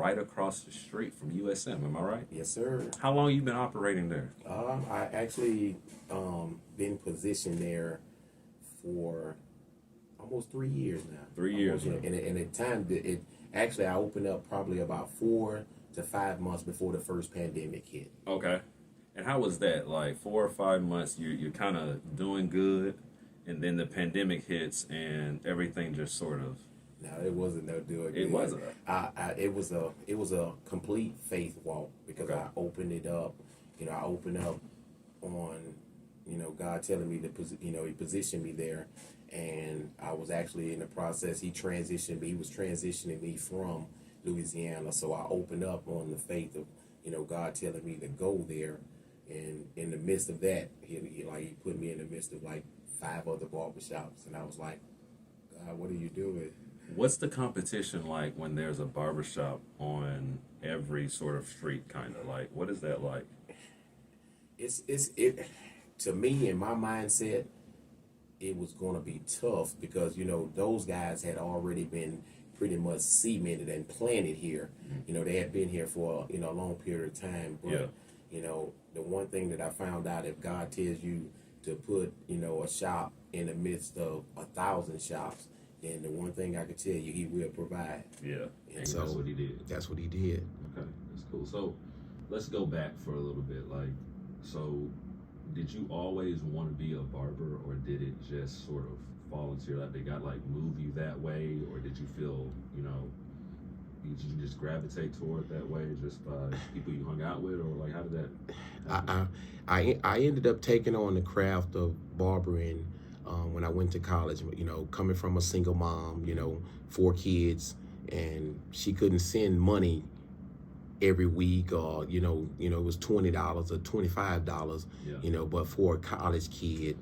right across the street from USM. Am I right? Yes, sir. How long you been operating there? I actually been positioned there for almost 3 years now. 3 years. And at time it actually I opened up probably about 4 to 5 months before the first pandemic hit. Okay. And how was that? Like 4 or 5 months, you're kind of doing good, and then the pandemic hits, and everything just sort of. No, it wasn't no doing. It good. wasn't. It was a complete faith walk because Okay. I opened it up. I opened up on, God telling me to, He positioned me there, and I was actually in the process. He transitioned me. He was transitioning me from Louisiana, so I opened up on the faith of, God telling me to go there, and in the midst of that, he put me in the midst of like 5 other barbershops, and I was like, God, what are you doing? What's the competition like when there's a barbershop on every sort of street, kind of? Like, what is that like? It to me, in my mindset, it was going to be tough because those guys had already been pretty much cemented and planted here. They had been here for a long period of time. But the one thing that I found out, if God tells you to put a shop in the midst of 1,000 shops, then the one thing I can tell you, He will provide. Yeah, And so that's what He did. That's what He did. Okay, that's cool. So let's go back for a little bit. Like, so did you always want to be a barber, or did it just sort of fall into your lap? They got like move you that way, or did you feel, did you just gravitate toward that way just by people you hung out with, or like how did that happen? I ended up taking on the craft of barbering when I went to college. Coming from a single mom, 4 kids, and she couldn't send money every week, or it was $20 or $25. But for a college kid,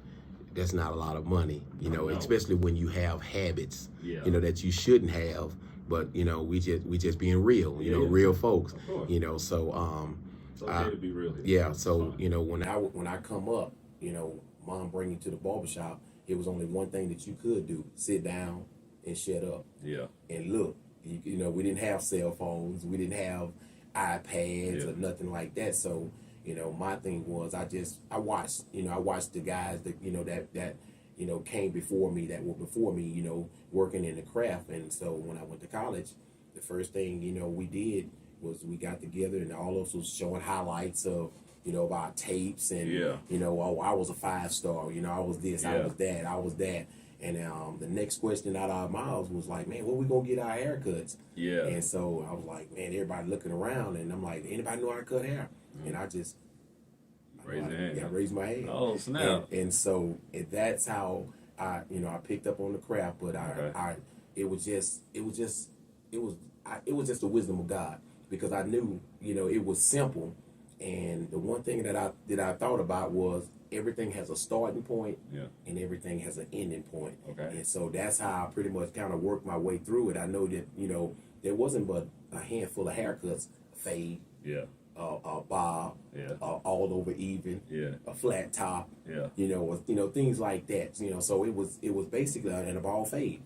that's not a lot of money. Especially when you have habits, that you shouldn't have. But we just being real, real folks. Of course. So It's okay to be real here. yeah. So when I come up, mom bring you to the barbershop. It was only one thing that you could do: sit down and shut up. Yeah. And look, we didn't have cell phones, we didn't have iPads or nothing like that. So my thing was I watched the guys that came before me, that were before me, working in the craft. And so when I went to college, the first thing we did was we got together, and all of us was showing highlights of of our tapes, and oh, I was a 5-star, I was this, I was that. And the next question out of our mouths was like, man, when we gonna get our haircuts? Yeah. And so I was like, man, everybody looking around, and I'm like, anybody know how to cut hair? And I just raised my hand. Oh, snap. And so that's how I picked up on the craft. But it was just the wisdom of God, because I knew it was simple. And the one thing that I thought about was everything has a starting point, and everything has an ending point. Okay. And so that's how I pretty much kind of worked my way through it. I know that there wasn't but a handful of haircuts: fade, a bob, all over even, a flat top, things like that. So it was basically and a ball fade.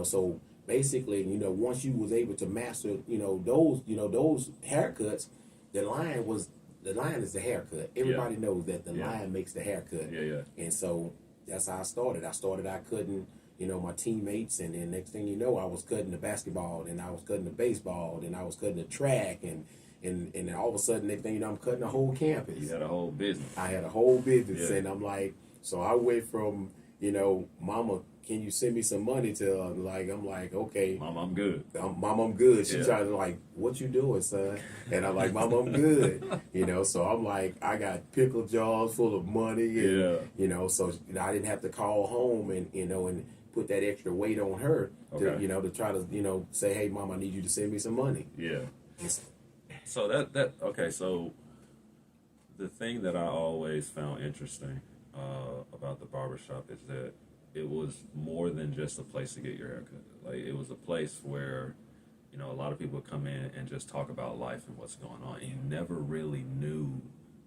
So basically, once you was able to master, those haircuts, the line is the haircut. Everybody knows that the line makes the haircut. And so that's how I started. I cutting, my teammates, and then next thing you know, I was cutting the basketball, and I was cutting the baseball, and I was cutting the track, and then all of a sudden, next thing you know, I'm cutting the whole campus. You had a whole business. I had a whole business, and I'm like, so I went from, mama, can you send me some money, to I'm like, okay. Mom, I'm good. Mom, I'm good. She tried to like, what you doing, son? And I'm like, Mom, I'm good. So I'm like, I got pickle jars full of money, and so I didn't have to call home and put that extra weight on her to try to say, hey, Mom, I need you to send me some money. So okay. So the thing that I always found interesting about the barbershop is that it was more than just a place to get your haircut. Like, it was a place where, a lot of people would come in and just talk about life and what's going on. And you never really knew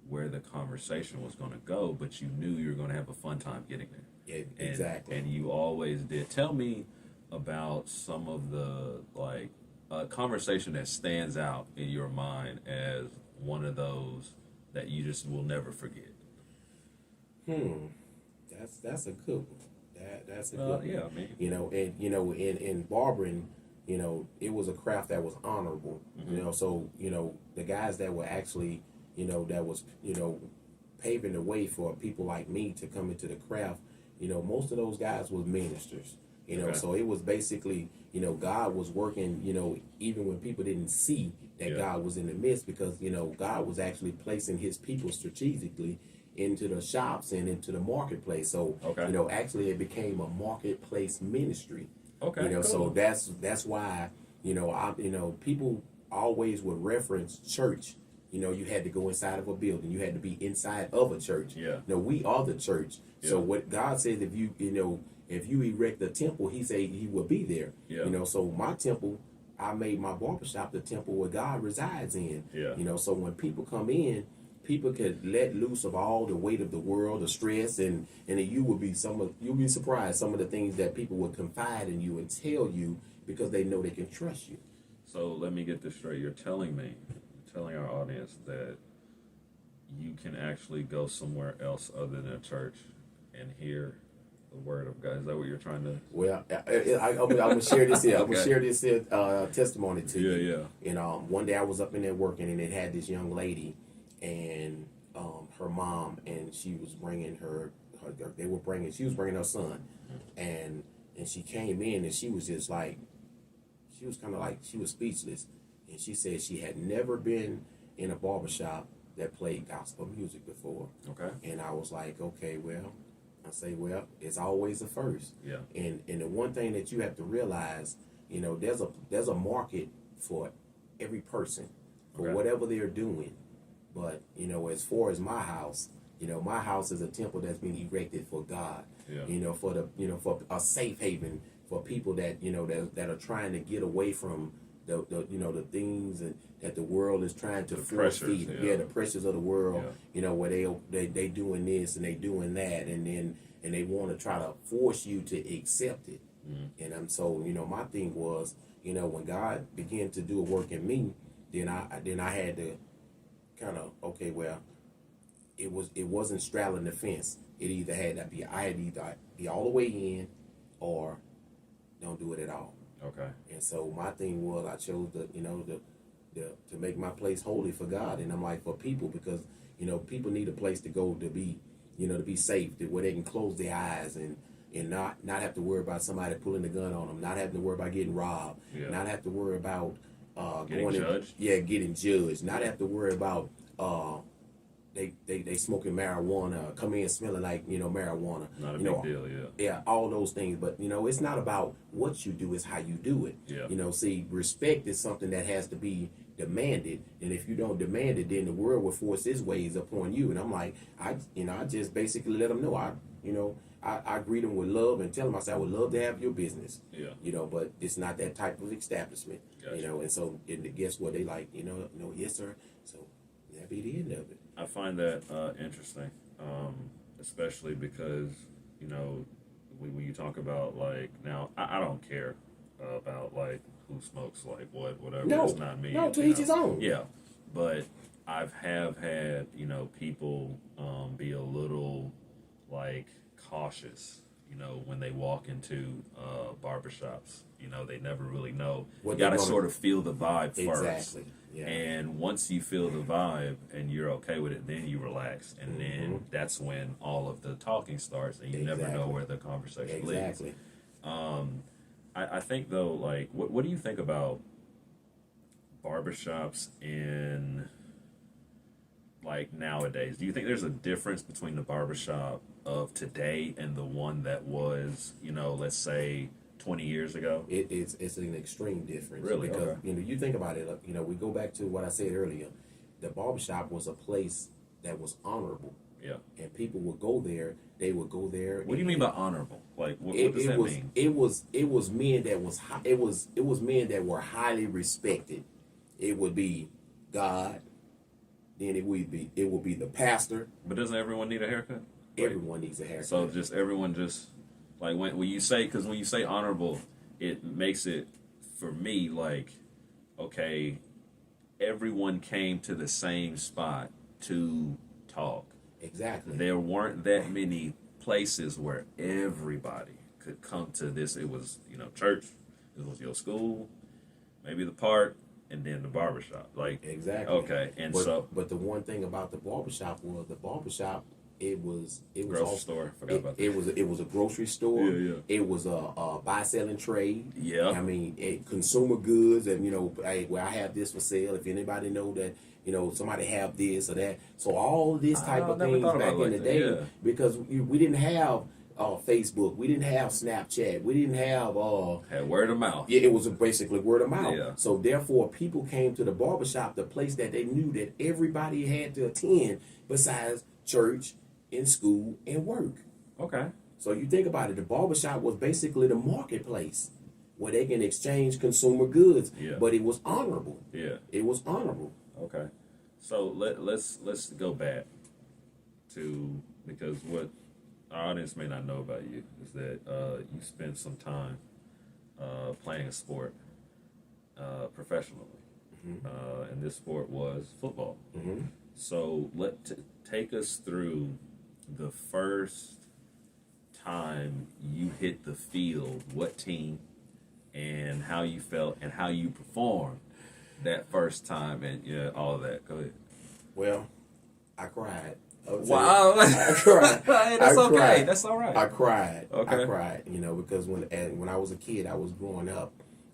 where the conversation was going to go, but you knew you were going to have a fun time getting there. Yeah, exactly. And you always did. Tell me about some of the, a conversation that stands out in your mind as one of those that you just will never forget? That's a good one. That's a good one. Yeah, I mean, in barbering, it was a craft that was honorable. So the guys that were actually, that was paving the way for people like me to come into the craft. Most of those guys was ministers. So it was basically, God was working, even when people didn't see that God was in the midst, because, God was actually placing his people strategically into the shops and into the marketplace. So, actually it became a marketplace ministry. Cool. So that's why, people always would reference church. You had to go inside of a building. You had to be inside of a church. Yeah. We are the church. Yeah. So what God says, if you erect a temple, he say he will be there. Yeah. So my temple, I made my barbershop the temple where God resides in. Yeah. So when people come in, people could let loose of all the weight of the world, the stress, and you'll be surprised some of the things that people will confide in you and tell you because they know they can trust you. So let me get this straight. You're telling our audience that you can actually go somewhere else other than a church and hear the word of God. Is that what you're trying to? Well, I'm gonna share this here. I'm gonna share this testimony to you. Yeah. And one day I was up in there working, and it had this young lady, and her mom, and she was bringing she was bringing her son, and she came in, and she was just like, she was kind of like, she was speechless, and she said she had never been in a barbershop that played gospel music before. Okay. And I was like, okay, well. I say, well, it's always a first. Yeah. And the one thing that you have to realize, there's a market for every person for whatever they're doing. But, as far as my house is a temple that's been erected for God. Yeah. For a safe haven for people that, that are trying to get away from the things that the world is trying to force feed. Yeah, the pressures of the world. Yeah. Where they doing this and they doing that, and they want to try to force you to accept it. And so my thing was, when God began to do a work in me, then I had to kind of it wasn't straddling the fence. It either had to be I had to either be all the way in or don't do it at all. Okay. And so my thing was I chose to make my place holy for God, and I'm like, for people, because people need a place to go to be to be safe, where they can close their eyes and not have to worry about somebody pulling the gun on them, not having to worry about getting robbed, not have to worry about getting judged. Getting judged, not have to worry about they smoking marijuana, come in smelling like marijuana. Not a big deal, yeah. Yeah, all those things. But it's not about what you do; it's how you do it. Yeah. See, respect is something that has to be demanded, and if you don't demand it, then the world will force its ways upon you. And I'm like, I just basically let them know I greet them with love and tell them, I say, I would love to have your business. Yeah. But it's not that type of establishment. Gotcha. And so guess what, they like, yes sir. So that be the end of it. I find that interesting, especially because, when you talk about, like, now, I don't care about, like, who smokes, like, whatever. No, it's not me. No, to each his own. Yeah, but have had, people be a little, like, cautious, when they walk into barbershops. They never really know. You got to sort of feel the vibe first. Exactly. Yeah. And once you feel the vibe and you're okay with it, then you relax. And then that's when all of the talking starts, and you never know where the conversation leads. I think, though, like, what do you think about barbershops in, like, nowadays? Do you think there's a difference between the barbershop of today and the one that was, let's say, 20 years ago? It's an extreme difference. Really? Because, you think about it, we go back to what I said earlier. The barbershop was a place that was honorable. Yeah. And people would go there. They would go there. What do you mean by honorable? Like, what does that mean? It was men that it was men that were highly respected. It would be God. Then it would be the pastor. But doesn't everyone need a haircut? Everyone needs a haircut. So everyone like when you say honorable, it makes it, for me, like, okay, everyone came to the same spot to talk. Exactly. There weren't that many places where everybody could come to this. It was, church, it was your school, maybe the park, and then the barbershop. Like, exactly. Okay, and but the one thing about the barbershop was it was grocery store. Forgot about that. It was a grocery store. Yeah. It was a buy selling trade. Yeah. I mean, consumer goods, and hey, well, I have this for sale. If anybody know that, somebody have this or that. So all this type of things back in the day, because we didn't have Facebook, we didn't have Snapchat, we didn't have had word of mouth. Yeah, it was basically word of mouth. Yeah. So therefore, people came to the barbershop, the place that they knew that everybody had to attend, besides church and school and work. Okay. So you think about it, the barbershop was basically the marketplace where they can exchange consumer goods. Yeah. But it was honorable. Yeah. It was honorable. Okay. So let's go back to, because what our audience may not know about you is that you spent some time playing a sport professionally. Mm-hmm. And this sport was football. Mm-hmm. So take us through the first time you hit the field, what team, and how you felt and how you performed that first time, and all of that. Go ahead. Well, I cried. Wow. I cried. That's okay. Cried. That's all right. I cried. Okay. I cried, because when I was a kid, I was growing up,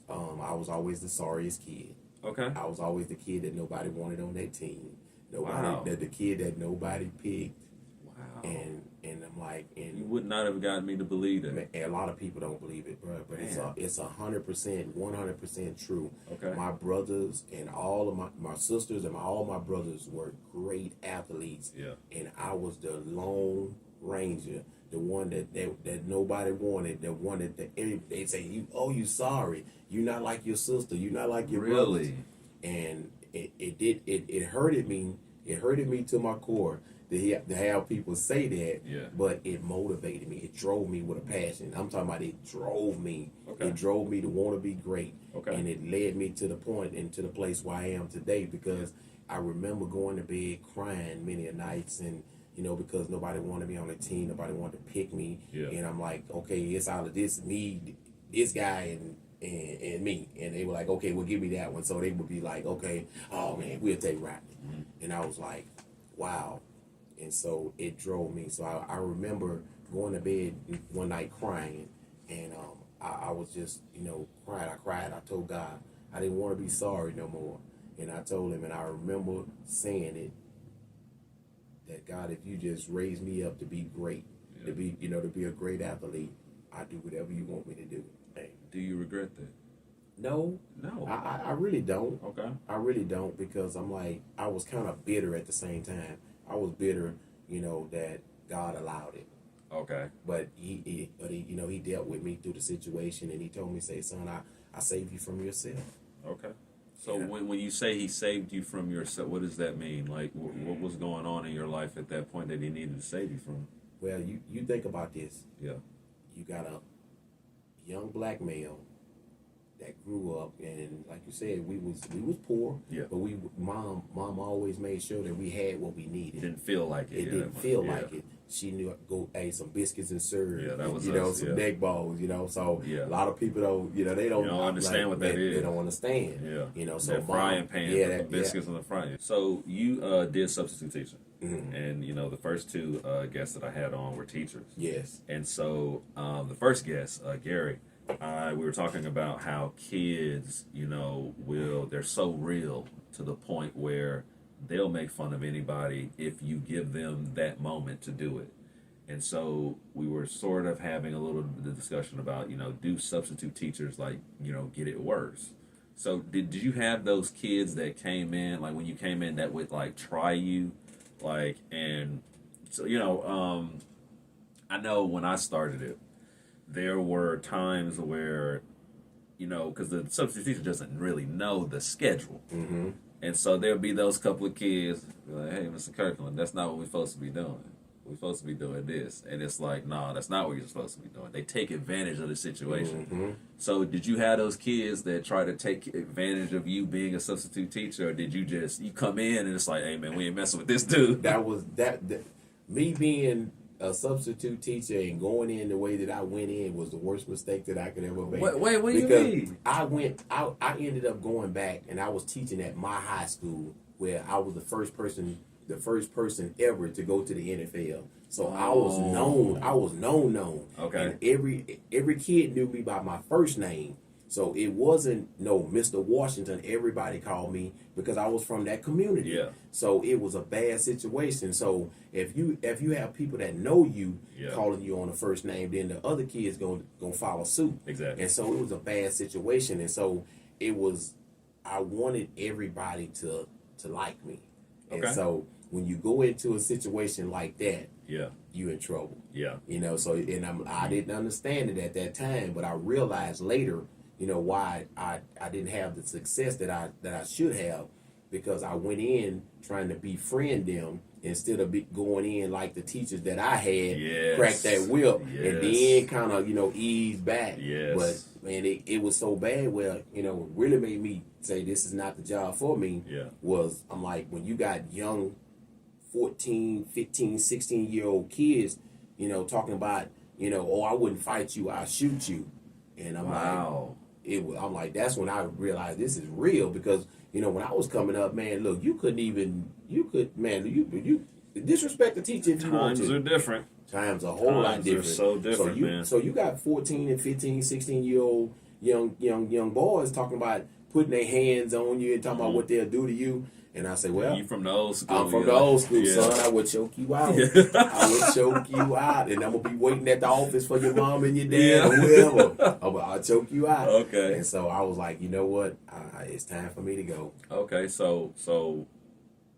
I was always the sorriest kid. Okay. I was always the kid that nobody wanted on their team. The kid that nobody picked. Wow. And I'm like, and you would not have gotten me to believe that. And a lot of people don't believe it, bro. But it's 100% true. Okay. My brothers and all of my sisters and all my brothers were great athletes. Yeah. And I was the lone ranger, the one that nobody wanted, the one that they say you sorry, you're not like your sister, you're not like your brothers. And it hurted me. It hurted me to my core to have people say that. Yeah. But it motivated me. It drove me with a passion. I'm talking about it drove me. Okay. It drove me to want to be great. Okay. And it led me to the point and to the place where I am today, because I remember going to bed crying many a nights, and because nobody wanted me on the team, nobody wanted to pick me. Yeah. And I'm like, okay, it's out of me, this guy, and me. And they were like, okay, well, give me that one. So they would be like, okay, oh man, we'll take Rodney. Mm-hmm. And I was like, wow. And so it drove me. So I remember going to bed one night crying, and I was just, crying. I cried. I told God I didn't want to be sorry no more. And I told him, and I remember saying it, that God, if you just raise me up to be great, to be a great athlete, I do whatever you want me to do. Hey, do you regret that? No. I really don't. Okay. I really don't, because I'm like, I was kind of bitter at the same time. I was bitter, that God allowed it. Okay. But he dealt with me through the situation, and he told me, say, son, I saved you from yourself. Okay. So when you say he saved you from yourself, what does that mean? Like, what was going on in your life at that point that he needed to save you from? Well, you think about this. Yeah. You got a young black male that grew up, and like you said, we was poor. Yeah. But mom always made sure that we had what we needed. Didn't feel like it. It didn't feel like it. She knew go some biscuits and syrup. Yeah, that was some neck bones. So a lot of people don't. They don't understand what that is. They don't understand. Yeah. So that frying pan. Yeah, the biscuits in the frying. So you did substitute teaching. Mm-hmm. And the first two guests that I had on were teachers. Yes. And so the first guest, Gary, we were talking about how kids, they're so real to the point where they'll make fun of anybody if you give them that moment to do it. And so we were sort of having a little bit of discussion about, do substitute teachers get it worse? So did you have those kids that came in, like when you came in, that would try you, and so, I know when I started it, there were times where, because the substitute teacher doesn't really know the schedule. Mm-hmm. And so there'll be those couple of kids like, hey, Mr. Kirkland, that's not what we're supposed to be doing. we're supposed to be doing this. And it's like, nah, that's not what you're supposed to be doing. They take advantage of the situation. Mm-hmm. So did you have those kids that try to take advantage of you being a substitute teacher, or did you come in and it's like, hey man, we ain't messing with this dude? That me being a substitute teacher and going in the way that I went in was the worst mistake that I could ever make. Wait, what do you mean? I ended up going back and I was teaching at my high school where I was the first person ever to go to the NFL. So I was known. Okay. And every kid knew me by my first name. So it wasn't no Mr. Washington. Everybody called me because I was from that community. Yeah. So it was a bad situation. So if you have people that know you calling you on the first name, then the other kids gonna follow suit. Exactly. And so it was a bad situation. And so I wanted everybody to like me. Okay. And so when you go into a situation like that, you in trouble. Yeah. You know, so I didn't understand it at that time, but I realized later, you know, why I didn't have the success that I should have, because I went in trying to befriend them instead of going in like the teachers that I had, crack that whip, and then kind of, you know, ease back. Yes. But man, it was so bad where, you know, what really made me say this is not the job for me was, I'm like, when you got young 14, 15, 16-year-old kids, you know, talking about, you know, oh, I wouldn't fight you, I'll shoot you. And I'm I'm like, that's when I realized this is real, because, you know, when I was coming up, man, look, you disrespect the teacher if you want to. Times are different. Times a whole lot different. So different, man. So you got 14 and 15, 16-year-old young boys talking about putting their hands on you and talking about what they'll do to you. And I say, well, you from the old school. I'm from the old school, son. I would choke you out. I would choke you out. And I'm going to be waiting at the office for your mom and your dad or whoever. I'll choke you out. Okay. And so I was like, you know what? It's time for me to go. Okay. So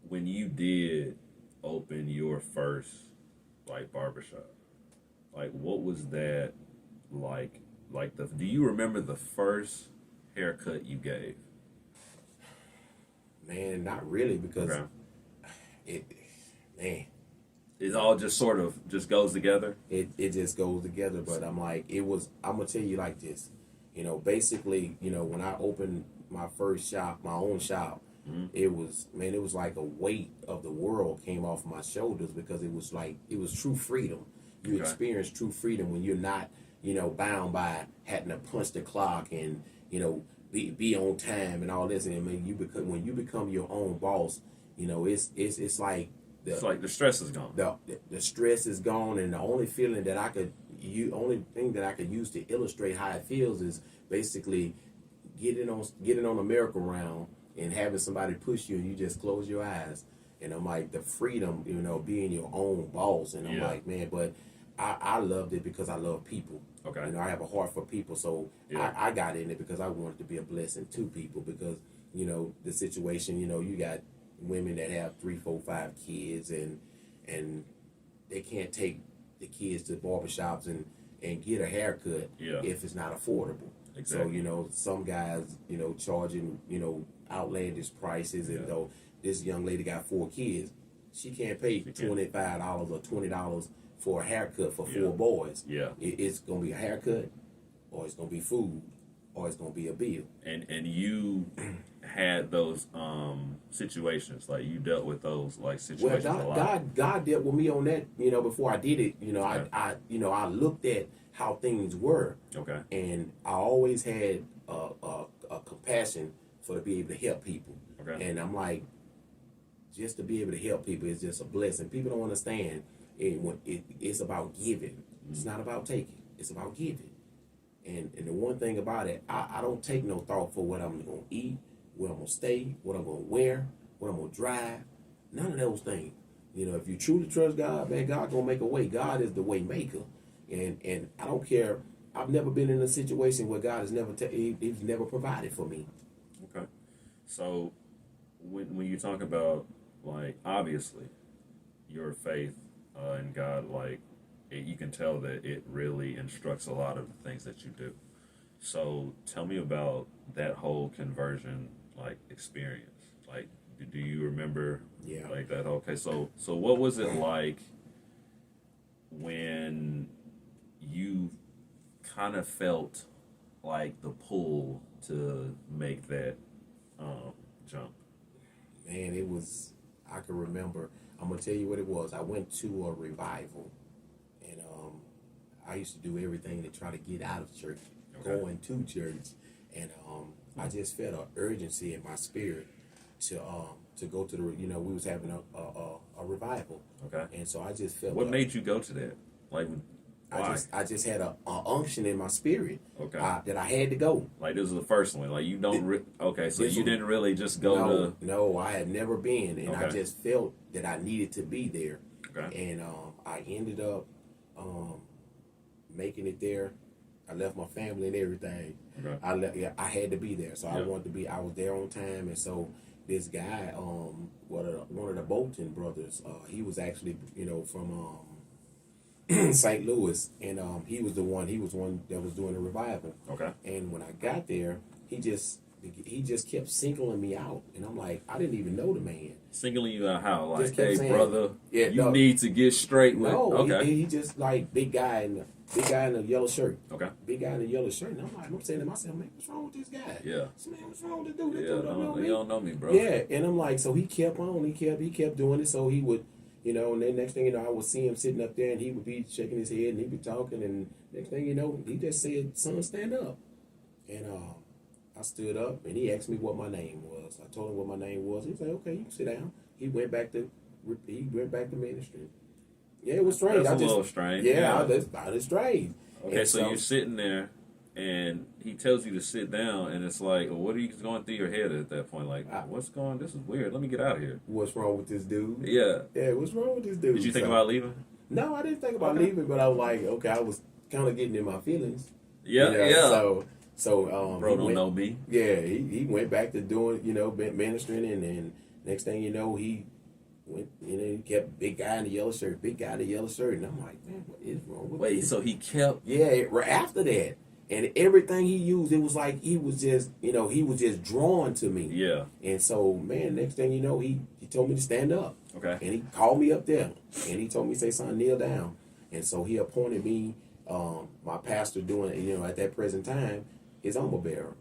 when you did open your first, like, barbershop, like, what was that like? Do you remember the first haircut you gave? Man, not really, because it all just sort of just goes together. It just goes together. But I'm like, I'm gonna tell you like this, you know, basically, you know, when I opened my first shop, my own shop, it was like a weight of the world came off my shoulders, because it was true freedom. You experience true freedom when you're not, you know, bound by having to punch the clock and, you know, be on time and all this. And I mean, when you become your own boss, you know, it's like the stress is gone. The stress is gone, and the only thing that I could use to illustrate how it feels is basically getting on a merry-go-round and having somebody push you, and you just close your eyes. And I'm like, the freedom, you know, being your own boss. And I'm like, man, but I loved it because I love people. Okay. You know, I have a heart for people, so I got in it because I wanted to be a blessing to people, because, you know, the situation, you know, you got women that have 3, 4, 5 kids, and they can't take the kids to barbershops and get a haircut if it's not affordable. Exactly. So, you know, some guys, you know, charging, you know, outlandish prices, and though this young lady got 4 kids, she can't pay $25 or $20 for a haircut for 4 boys. Yeah. It's going to be a haircut, or it's going to be food, or it's going to be a bill. And you had those situations, like you dealt with those like situations a lot. God dealt with me on that, you know, before I did it. You know, I looked at how things were. Okay. And I always had a compassion to be able to help people. Okay. And I'm like, just to be able to help people is just a blessing. People don't understand. It's about giving. It's not about taking. It's about giving. And the one thing about it, I don't take no thought for what I'm going to eat, where I'm going to stay, what I'm going to wear, what I'm going to drive. None of those things. You know, if you truly trust God, man, God going to make a way. God is the way maker. And I don't care. I've never been in a situation where God has he's never provided for me. Okay. So when you talk about, like, obviously, your faith in God, like, you can tell that it really instructs a lot of the things that you do. So tell me about that whole conversion, like, experience. Like, do you remember like that? Okay, so what was it like when you kind of felt like the pull to make that jump? Man, it was, I can remember, I'm going to tell you what it was. I went to a revival, and I used to do everything to try to get out of church, going to church, and I just felt an urgency in my spirit to go to the, we was having a revival. Okay. And so I just felt. What made you go to that? Like, why? I just had a unction in my spirit. Okay. That I had to go. Like, this was the first one. Like, you don't. Okay, so you didn't really just go to. No, I had never been, and I just felt that I needed to be there. Okay. And I ended up making it there. I left my family and everything. Okay. I had to be there, so I wanted to be. I was there on time, and so this guy, one of the Bolton brothers, he was actually, from St. Louis, and he was one that was doing the revival. Okay. And when I got there, he just kept singling me out, and I'm like, I didn't even know the man. Singling you out how? Like, hey, saying, brother, you need to get straight with. No, okay. He just like big guy in the yellow shirt. Okay. Big guy in the yellow shirt, and I'm saying to myself, man, what's wrong with this guy? Yeah. So, man, what's wrong with this dude? You don't know me, bro. Yeah, and I'm like, so he kept on, he kept doing it, so he would. And then next thing you know, I would see him sitting up there, and he would be shaking his head, and he'd be talking, and next thing you know, he just said, "Son, stand up." And I stood up, and he asked me what my name was. I told him what my name was. He said, "Okay, you can sit down." He went back to ministry. Yeah, it was strange. That's a little strange. Yeah, that's strange. Okay, so you're sitting there, and he tells you to sit down, and it's like, well, what are you going through your head at that point? Like, this is weird. Let me get out of here. What's wrong with this dude? Yeah. Yeah, what's wrong with this dude? Did you think about leaving? No, I didn't think about leaving, but I was like, okay, I was kind of getting in my feelings. Yeah, So, bro, don't know me. Yeah, he went back to doing, ministering, and then next thing you know, he went, he kept big guy in the yellow shirt, and I'm like, man, what is wrong with this? So he kept. Yeah, right after that. And everything he used, it was like he was just drawn to me. Yeah. And so, man, next thing you know, he told me to stand up. Okay. And he called me up there, and he told me, say, son, kneel down. And so he appointed me, my pastor doing, at that present time, his armor bearer.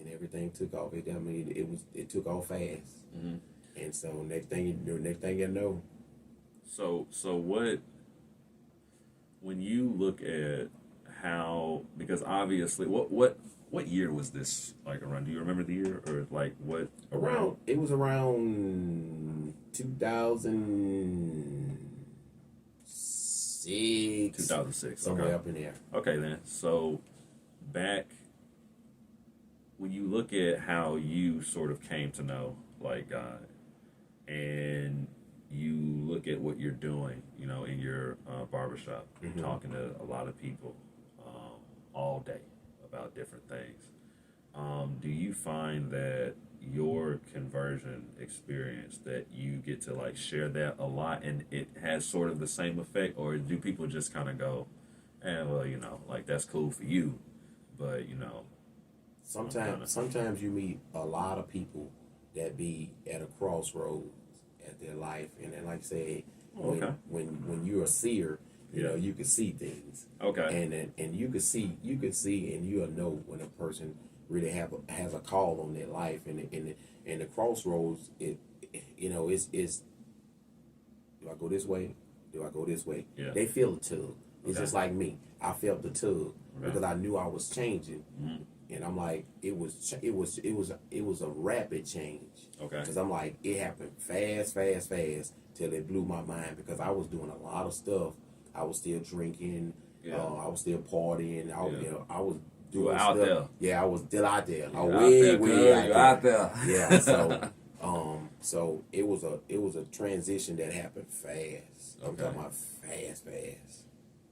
And everything took off. It took off fast. Mm-hmm. And so next thing you know. So what, when you look at how, because obviously, what year was this like around? Do you remember the year, or like what around? It was around 2006. 2006. Somewhere up in there. Okay, then. So back when you look at how you sort of came to know like God, and you look at what you're doing, in your barbershop, mm-hmm. talking to a lot of people all day about different things. Do you find that your conversion experience, that you get to like share that a lot, and it has sort of the same effect, or do people just kind of go, well, like that's cool for you, but sometimes you meet a lot of people that be at a crossroads at their life, and then like I say, when you're a seer, you can see things. Okay. And you can see, and you'll know when a person really has a call on their life, and the crossroads. It's do I go this way? Do I go this way? Yeah. They feel the tug. It's just like me. I felt the tug because I knew I was changing, and I'm like, it was a rapid change. Okay. Because I'm like, it happened fast till it blew my mind, because I was doing a lot of stuff. I was still drinking. Yeah. I was still partying. I was doing out stuff. There. Yeah, I was still out there. You're out there. Yeah. So it was a transition that happened fast. I'm talking about fast.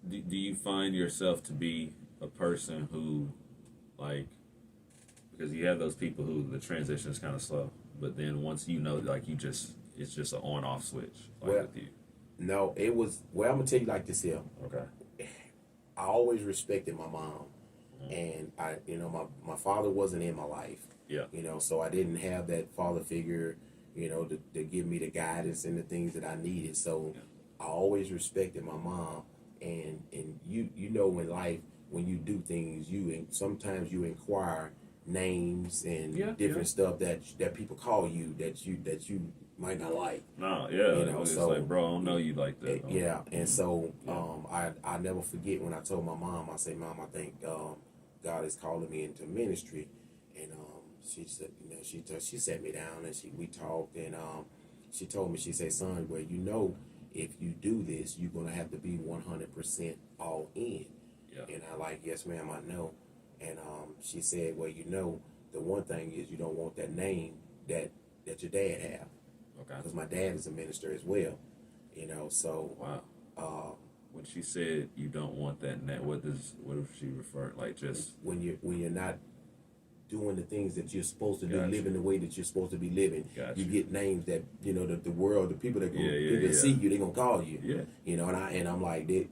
Do you find yourself to be a person who, like, because you have those people who the transition is kind of slow, but then once like it's just an on-off switch, like with you. No, it was. Well, I'm gonna tell you like this here. Okay. I always respected my mom, and my father wasn't in my life. Yeah. So I didn't have that father figure, to give me the guidance and the things that I needed. So I always respected my mom, and you know in life when you do things, sometimes you inquire names and different stuff that people call you that you might not like. No, yeah, it's so like, bro, I don't know you like that. Yeah, and so I never forget when I told my mom, I said, Mom, I think God is calling me into ministry, and she said, she sat me down and we talked, and she told me, she said, son, well, if you do this, you're gonna have to be 100% all in. Yeah. And I like, yes, ma'am, I know. And she said, well, the one thing is you don't want that name that your dad have. Okay. Because my dad is a minister as well. So. Wow. When she said you don't want that name, what is she referring? Like just when you're not doing the things that you're supposed to do, living the way that you're supposed to be living, you get names that the world, the people that see you, they're gonna call you. Yeah. And I'm like that.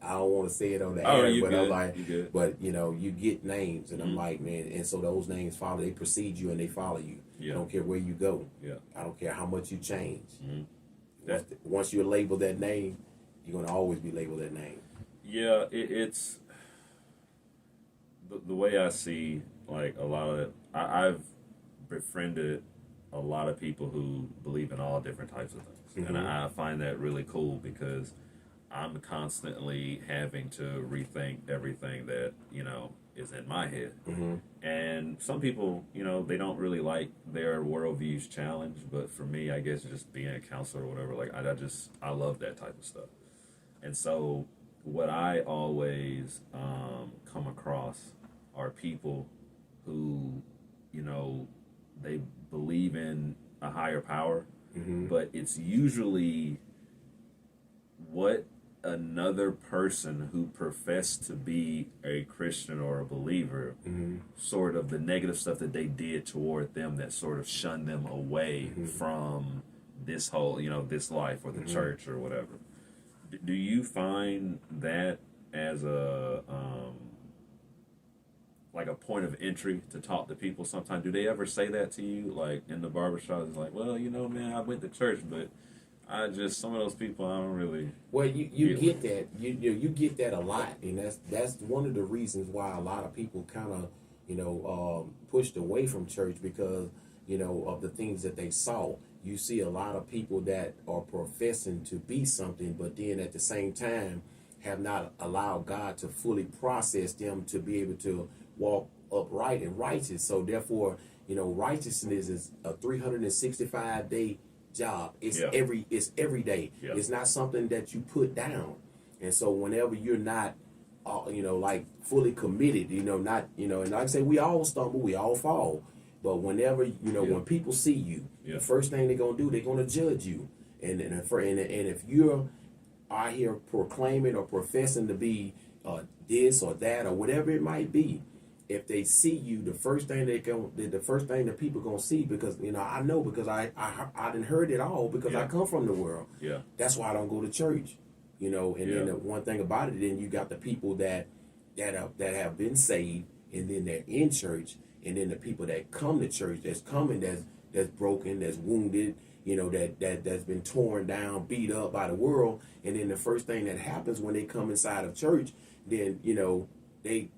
I don't want to say it on the air, but I'm like, but you get names, and I'm like, man, and so those names they precede you and they follow you. Yeah. I don't care where you go. Yeah. I don't care how much you change. Mm-hmm. Once you're labeled that name, you're gonna always be labeled that name. Yeah, it's the way I see like a lot of I've befriended a lot of people who believe in all different types of things, and I find that really cool because I'm constantly having to rethink everything that is in my head. And some people, they don't really like their worldviews challenged, but for me, I guess just being a counselor or whatever, like I love that type of stuff. And so what I always come across are people who, they believe in a higher power, but it's usually what another person who professed to be a Christian or a believer, sort of the negative stuff that they did toward them that sort of shunned them away from this whole, this life or the church or whatever. Do you find that as a like a point of entry to talk to people sometimes? Do they ever say that to you, like in the barbershop? It's like, well, man, I went to church, but some of those people I don't really. Well, you get that you get that a lot, and that's one of the reasons why a lot of people kind of pushed away from church because of the things that they saw. You see a lot of people that are professing to be something, but then at the same time have not allowed God to fully process them to be able to walk upright and righteous. So therefore, righteousness is a 365-day job. It's every day. Yeah. It's not something that you put down. And so whenever you're not like fully committed, and like I say, we all stumble, we all fall. But whenever when people see you, the first thing they're gonna do, they're gonna judge you. And if you're out here proclaiming or professing to be this or that or whatever it might be, if they see you, the first thing that people gonna see, because I know, because I done heard it all, because I come from the world. Yeah. That's why I don't go to church. Then the one thing about it, then you got the people that have been saved, and then they're in church, and then the people that come to church, that's broken, that's wounded, that's been torn down, beat up by the world, and then the first thing that happens when they come inside of church, then they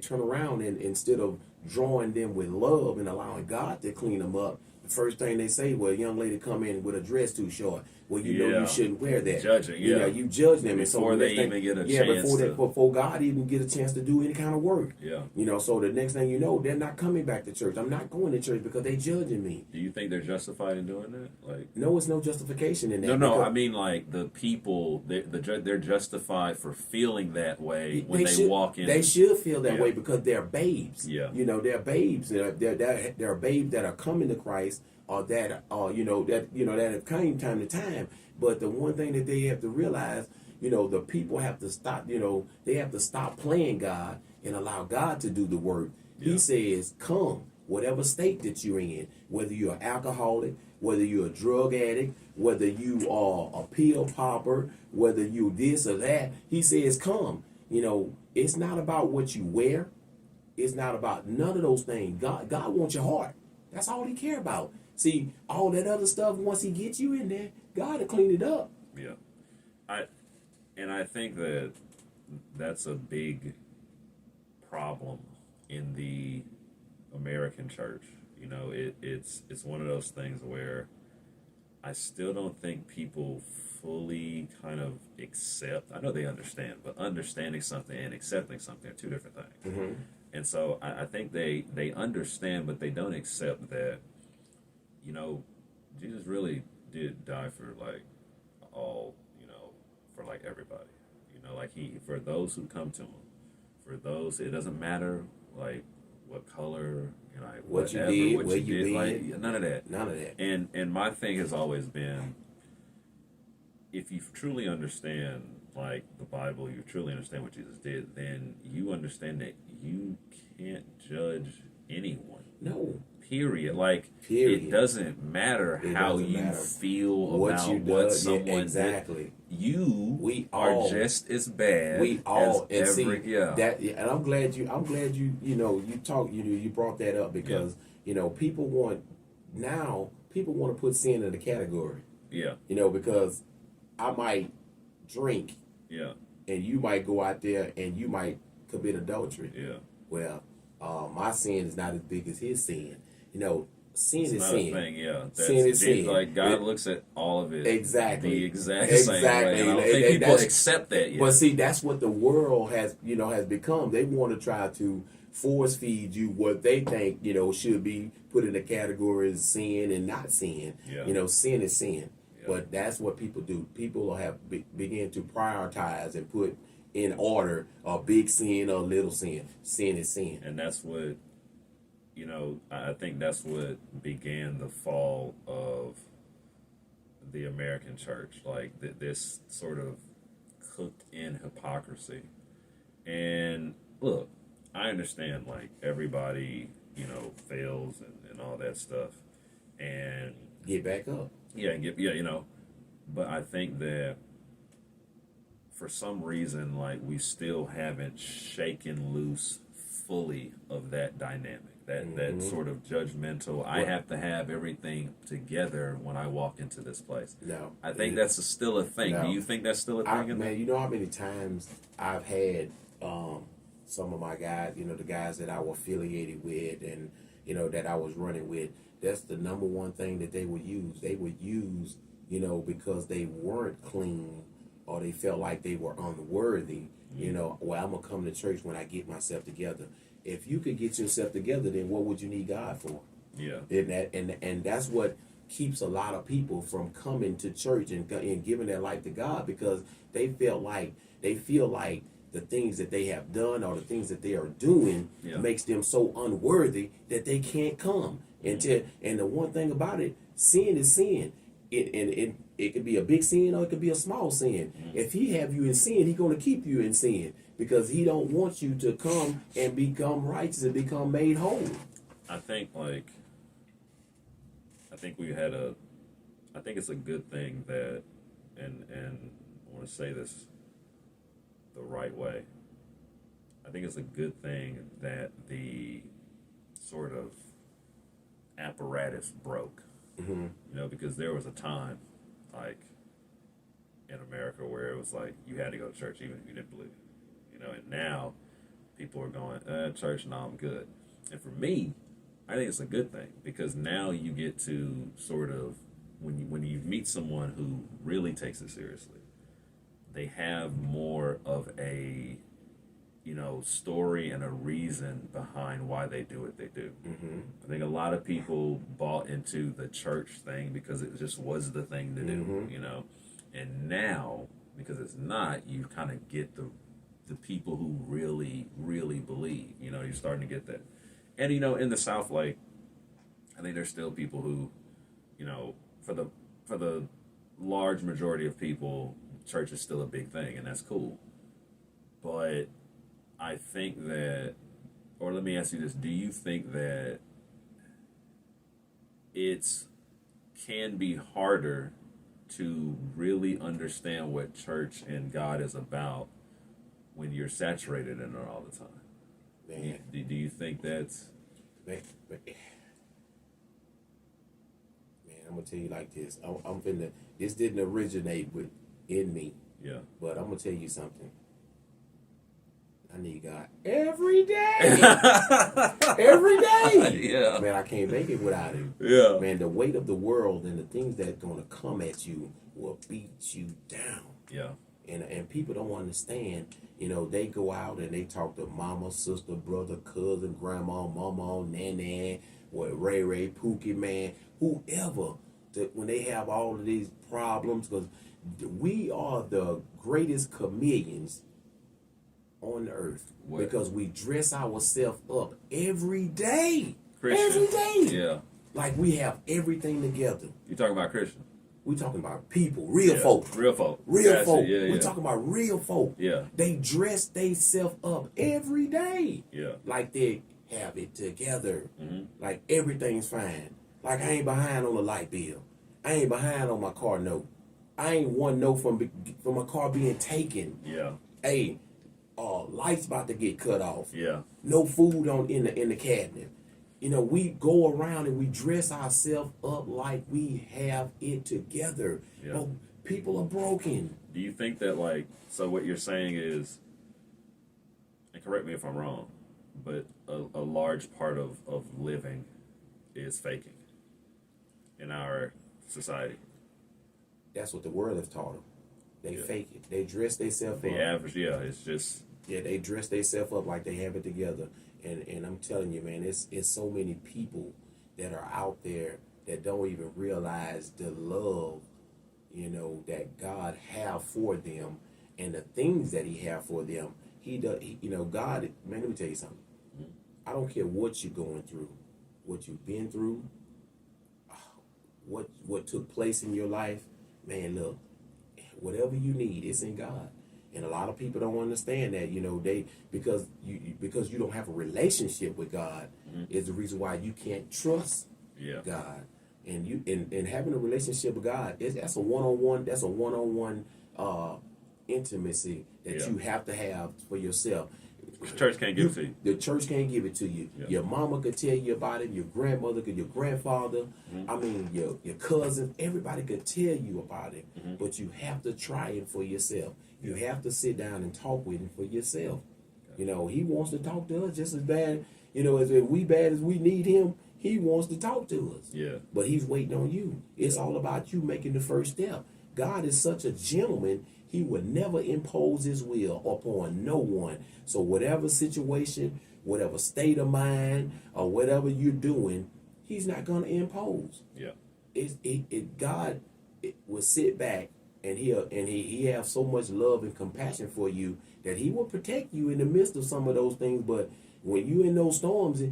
turn around, and instead of drawing them with love and allowing God to clean them up, the first thing they say, well, a young lady come in with a dress too short. Well, you shouldn't wear that. Judging, you judge them, before they even get a chance. Before God even get a chance to do any kind of work. Yeah. So the next thing you know, they're not coming back to church. I'm not going to church because they judging me. Do you think they're justified in doing that? Like, no, it's no justification in that. No. I mean, like the people, they're justified for feeling that way when they walk in. They should feel that way because they're babes. Yeah. They're babes. They're babes that are coming to Christ, or that that have came time to time. But the one thing that they have to realize, the people have to stop. They have to stop playing God and allow God to do the work. Yeah. He says, "Come, whatever state that you're in, whether you're an alcoholic, whether you're a drug addict, whether you are a pill popper, whether you this or that." He says, "Come." It's not about what you wear. It's not about none of those things. God wants your heart. That's all He care about. See, all that other stuff, once He gets you in there, God will clean it up. Yeah. I think that that's a big problem in the American church. You know, it's one of those things where I still don't think people fully kind of accept. I know they understand, but understanding something and accepting something are two different things. Mm-hmm. And so I think they understand, but they don't accept that, you know, Jesus really did die for like all, you know, for like everybody. You know, like for those who come to him, for those, it doesn't matter like what color, you know, like what whatever, you did, what where you you did, been, like none of that. None of that. And my thing has always been, if you truly understand like the Bible, you truly understand what Jesus did, then you understand that you can't judge anyone. No. Period. Like Period. it doesn't matter how you matter feel what about you what done. someone Yeah, exactly. did. You we are all, just as bad. We all as and every, see yeah. that, and I'm glad you you know you talk you brought that up because you know people want to put sin in a category. Yeah. You know, because I might drink. Yeah. And you might go out there and you might commit adultery. Yeah. Well, my sin is not as big as his sin. You know, sin it's is not sin. A thing, yeah. Sin is sin. Like God looks at all of it exactly the exact same way. And I don't think people accept that yet. But see, that's what the world has become. They want to try to force feed you what they think should be put in the category as sin and not sin. Yeah. You know, sin is sin. Yeah. But that's what people do. People have begin to prioritize and put in order a big sin or a little sin. Sin is sin. And that's what, I think that's what began the fall of the American church. Like this sort of cooked in hypocrisy. And look, I understand like everybody, fails and all that stuff. And get back up. Yeah, but I think that for some reason, like we still haven't shaken loose fully of that dynamic, that sort of judgmental. Well, I have to have everything together when I walk into this place. No, I think that's still a thing. No. Do you think that's still a thing? Man, you know how many times I've had some of my guys, the guys that I was affiliated with, and that I was running with. That's the number one thing that they would use. They would use, because they weren't clean or they felt like they were unworthy, well, I'm going to come to church when I get myself together. If you could get yourself together, then what would you need God for? Yeah. And that's what keeps a lot of people from coming to church and giving their life to God, because they feel like the things that they have done or the things that they are doing makes them so unworthy that they can't come. And the one thing about it, sin is sin. It could be a big sin or it could be a small sin. Mm-hmm. If he have you in sin, he's going to keep you in sin because he don't want you to come and become righteous and become made whole. I think it's a good thing that, and I want to say this the right way. I think it's a good thing that the sort of apparatus broke. Mm-hmm. Because there was a time, like in America, where it was like you had to go to church even if you didn't believe it. And now people are going, church, no, I'm good. And for me, I think it's a good thing because now you get to sort of when you meet someone who really takes it seriously, they have more of a story and a reason behind why they do what they do. Mm-hmm. I think a lot of people bought into the church thing because it just was the thing to do, and now because it's not, you kind of get the people who really, really believe, you're starting to get that. And, in the South, like, I think there's still people who, for the large majority of people, church is still a big thing, and that's cool. But I think that, or let me ask you this, do you think that it can be harder to really understand what church and God is about when you're saturated in it all the time? Man. Do you think that's... Man, I'm going to tell you like this. I'm finna, this didn't originate with in me. Yeah. But I'm gonna tell you something. I need God every day. Every day. Yeah. Man, I can't make it without him. Yeah. Man, the weight of the world and the things that are gonna come at you will beat you down. Yeah. And people don't understand, you know, they go out and they talk to mama, sister, brother, cousin, grandma, mama, nana, Ray Ray, Pookie, man, whoever, when they have all of these problems, because we are the greatest chameleons on the earth. What? Because we dress ourselves up every day. Christian. Every day. Yeah. Like we have everything together. You talking about Christian? We talking about people, real folk. Real folk. Real Gotcha. folk. Yeah, We're talking about real folk. Yeah. They dress themselves up every day. Yeah. Like they have it together. Mm-hmm. Like everything's fine. Like I ain't behind on the light bill. I ain't behind on my car note. I ain't one note from my car being taken. Yeah. Hey, lights about to get cut off. Yeah. No food in the cabinet. You know, we go around and we dress ourselves up like we have it together. Yeah. But people are broken. Do you think that, like, so what you're saying is, and correct me if I'm wrong, but a large part of living is faking in our society? That's what the world has taught them. They fake it. They dress themselves up. The average, yeah, it's just... Yeah, they dress themselves up like they have it together. And I'm telling you, man, it's so many people that are out there that don't even realize the love, you know, that God have for them and the things that he have for them. He does, you know, God, man, let me tell you something. I don't care what you're going through, what you've been through, what took place in your life. Man, look, whatever you need, it's in God. And a lot of people don't understand that, you know, because you don't have a relationship with God is the reason why you can't trust God. And having a relationship with God that's a one-on-one intimacy that you have to have for yourself. The church can't give it to you. The church can't give it to you. Yeah. Your mama could tell you about it. Your grandmother could. Your grandfather. I mean, your cousin. Everybody could tell you about it. But you have to try it for yourself. You have to sit down and talk with him for yourself. Okay. You know, he wants to talk to us just as bad. You know, as we bad as we need him, he wants to talk to us. Yeah. But he's waiting on you. It's all about you making the first step. God is such a gentleman. He would never impose his will upon no one. So whatever situation, whatever state of mind, or whatever you're doing, he's not going to impose. Yeah. God will sit back and he have so much love and compassion for you that he will protect you in the midst of some of those things. But when you in those storms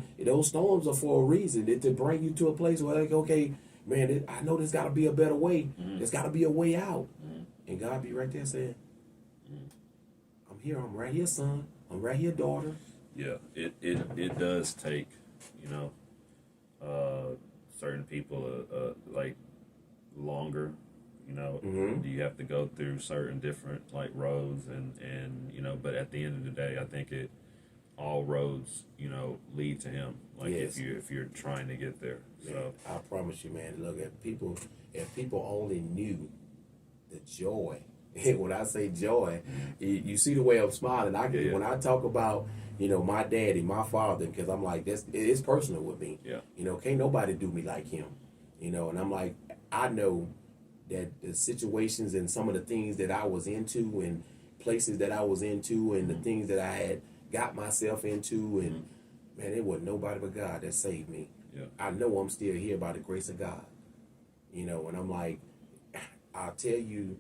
are for a reason. To bring you to a place where, like, okay, man, I know there's got to be a better way. There's got to be a way out. And God be right there saying, I'm here. I'm right here, son. I'm right here, daughter. Yeah, it does take, you know, certain people like longer. You know, you have to go through certain different like roads and you know, but at the end of the day, I think all roads, you know, lead to him. Like if you're trying to get there. Man, so I promise you, man. Look, if people only knew the joy. When I say joy, you see the way I'm smiling. When I talk about, you know, my daddy, my father, because I'm like, it's personal with me. Yeah. You know, can't nobody do me like him. You know, and I'm like, I know that the situations and some of the things that I was into and places that I was into and the things that I had got myself into, and man, it wasn't nobody but God that saved me. Yeah. I know I'm still here by the grace of God. You know, and I'm like, I'll tell you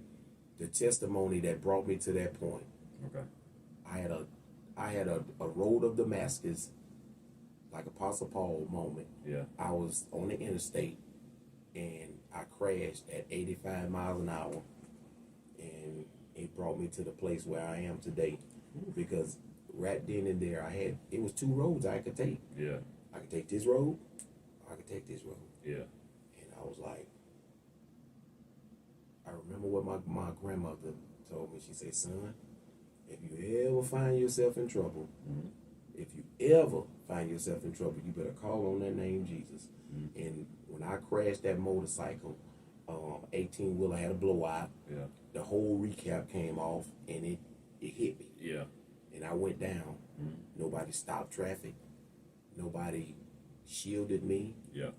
the testimony that brought me to that point. Okay. I had a road of Damascus, like Apostle Paul moment. Yeah. I was on the interstate and I crashed at 85 miles an hour, and it brought me to the place where I am today. Because right then and there it was two roads I could take. Yeah. I could take this road, or I could take this road. Yeah. And I was like, I remember what my grandmother told me. She said, son, if you ever find yourself in trouble, you better call on that name Jesus. And when I crashed that motorcycle, 18 wheeler had a blowout. Yeah. The whole recap came off, and it hit me. Yeah. And I went down. Mm-hmm. Nobody stopped traffic. Nobody shielded me. Yeah.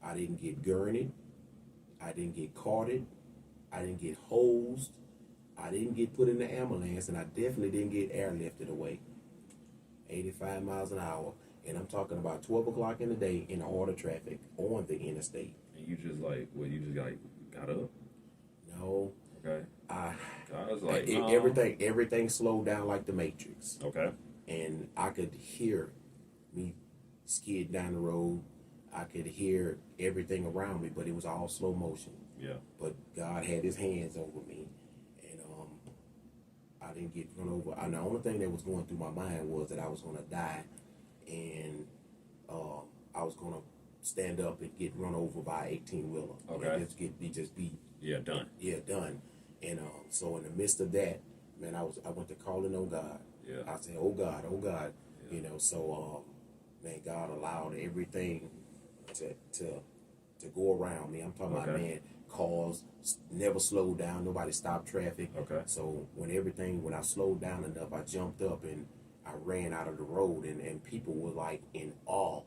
I didn't get gurneyed. I didn't get carted. I didn't get hosed. I didn't get put in the ambulance, and I definitely didn't get airlifted away. 85 miles an hour, and I'm talking about 12 o'clock in the day in auto traffic on the interstate. And you just like, well, you just got up? No. Okay. I was like, everything slowed down like the Matrix. Okay. And I could hear me skid down the road. I could hear everything around me, but it was all slow motion. Yeah. But God had his hands over me, and I didn't get run over. And the only thing that was going through my mind was that I was going to die, and I was going to stand up and get run over by an 18-wheeler. Okay. And just be done. Yeah, done. And so in the midst of that, man, I went to calling on God. Yeah. I said, oh God. Yeah. You know, so man, God allowed everything to go around me. I'm talking about, man, cars never slowed down. Nobody stopped traffic. Okay. So when I slowed down enough, I jumped up and I ran out of the road, and people were like in awe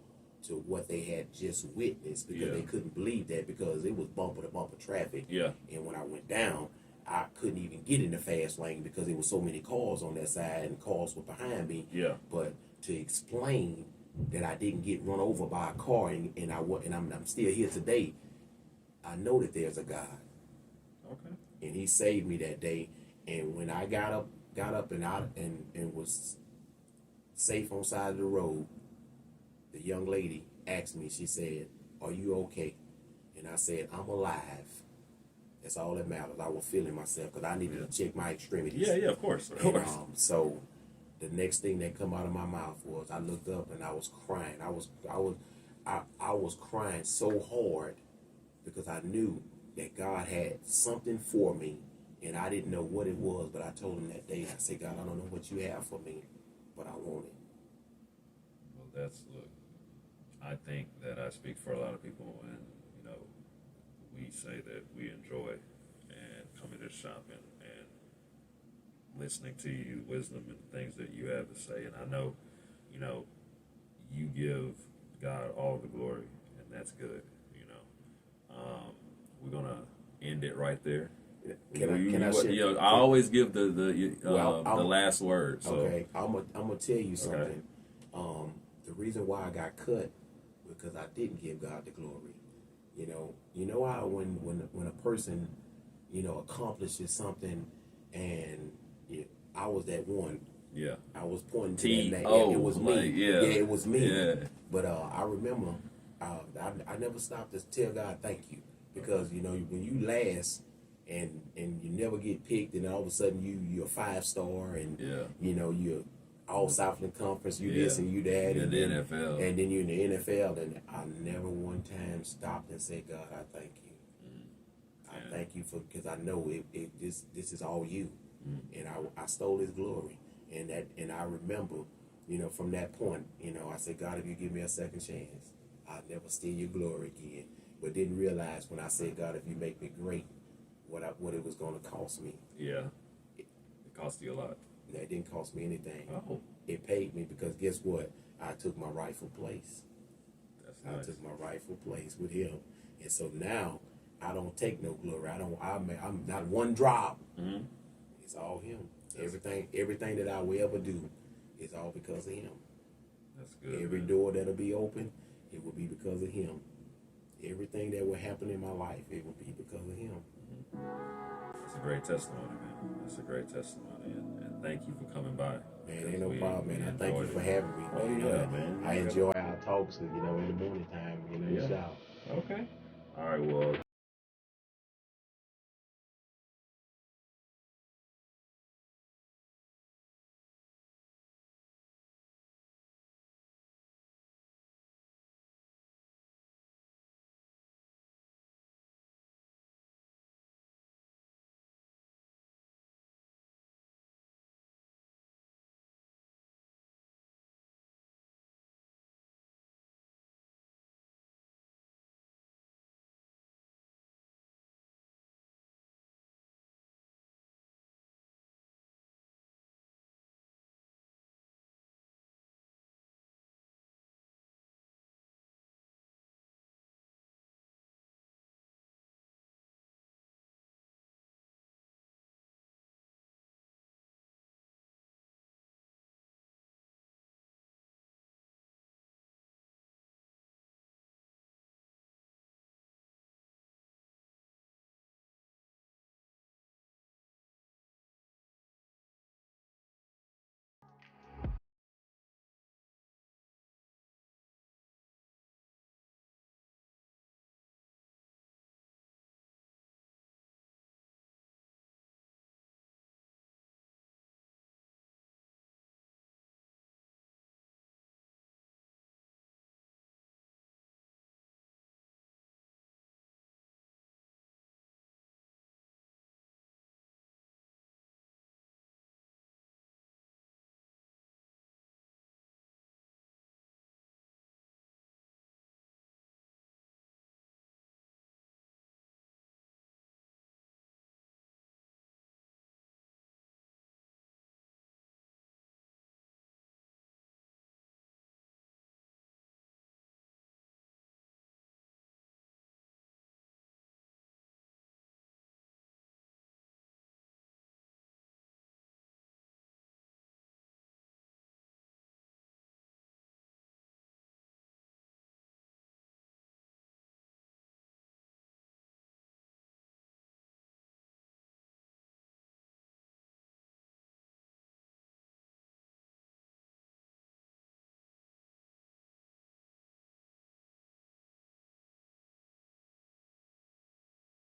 to what they had just witnessed, because they couldn't believe that, because it was bumper to bumper traffic. Yeah. And when I went down, I couldn't even get in the fast lane because there were so many cars on that side and cars were behind me. Yeah. But to explain that I didn't get run over by a car and I'm still here today, I know that there's a God. Okay. And he saved me that day. And when I got up and was safe on side of the road, the young lady asked me, she said, "Are you okay?" And I said, "I'm alive." That's all that matters. I was feeling myself because I needed to check my extremities. Yeah, of course. And, so the next thing that come out of my mouth was, I looked up and I was crying. I was crying so hard because I knew that God had something for me, and I didn't know what it was. But I told him that day, I said, "God, I don't know what you have for me, but I want it." Well, look, I think that I speak for a lot of people, and we say that we enjoy and coming to shop and listening to you, wisdom and things that you have to say. And I know, you give God all the glory, and that's good. We're gonna end it right there. I always give the last word. So. Okay, I'm gonna tell you something. Okay. The reason why I got cut was because I didn't give God the glory. You know how when a person, accomplishes something, and I was that one. Yeah. I was pointing to that. It was me. It was me. Yeah. But I remember, I never stopped to tell God thank you, because when you last and you never get picked, and all of a sudden you're a 5-star, and you're all Southland Conference, you this and you that, and the NFL, and then you're in the NFL, and I never one time stopped and said, "God, I thank you. I thank you because I know this is all you." And I stole his glory, and I remember, from that point, I said, "God, if you give me a second chance, I'll never steal your glory again." But didn't realize when I said, "God, if you make me great," what it was going to cost me. Yeah, it cost you a lot. That didn't cost me anything. Oh. It paid me, because guess what? I took my rightful place. That's nice. I took my rightful place with him, and so now I don't take no glory. I'm not one drop. Mm-hmm. It's all him. Everything that I will ever do is all because of him. That's good. Every door that'll be open, it will be because of him. Everything that will happen in my life, it will be because of him. That's a great testimony, man. That's a great testimony, and thank you for coming by. Man, ain't no problem, man. I thank you for having me. Oh, yeah, man. I enjoy our talks, in the morning time, shop. Okay. All right, well.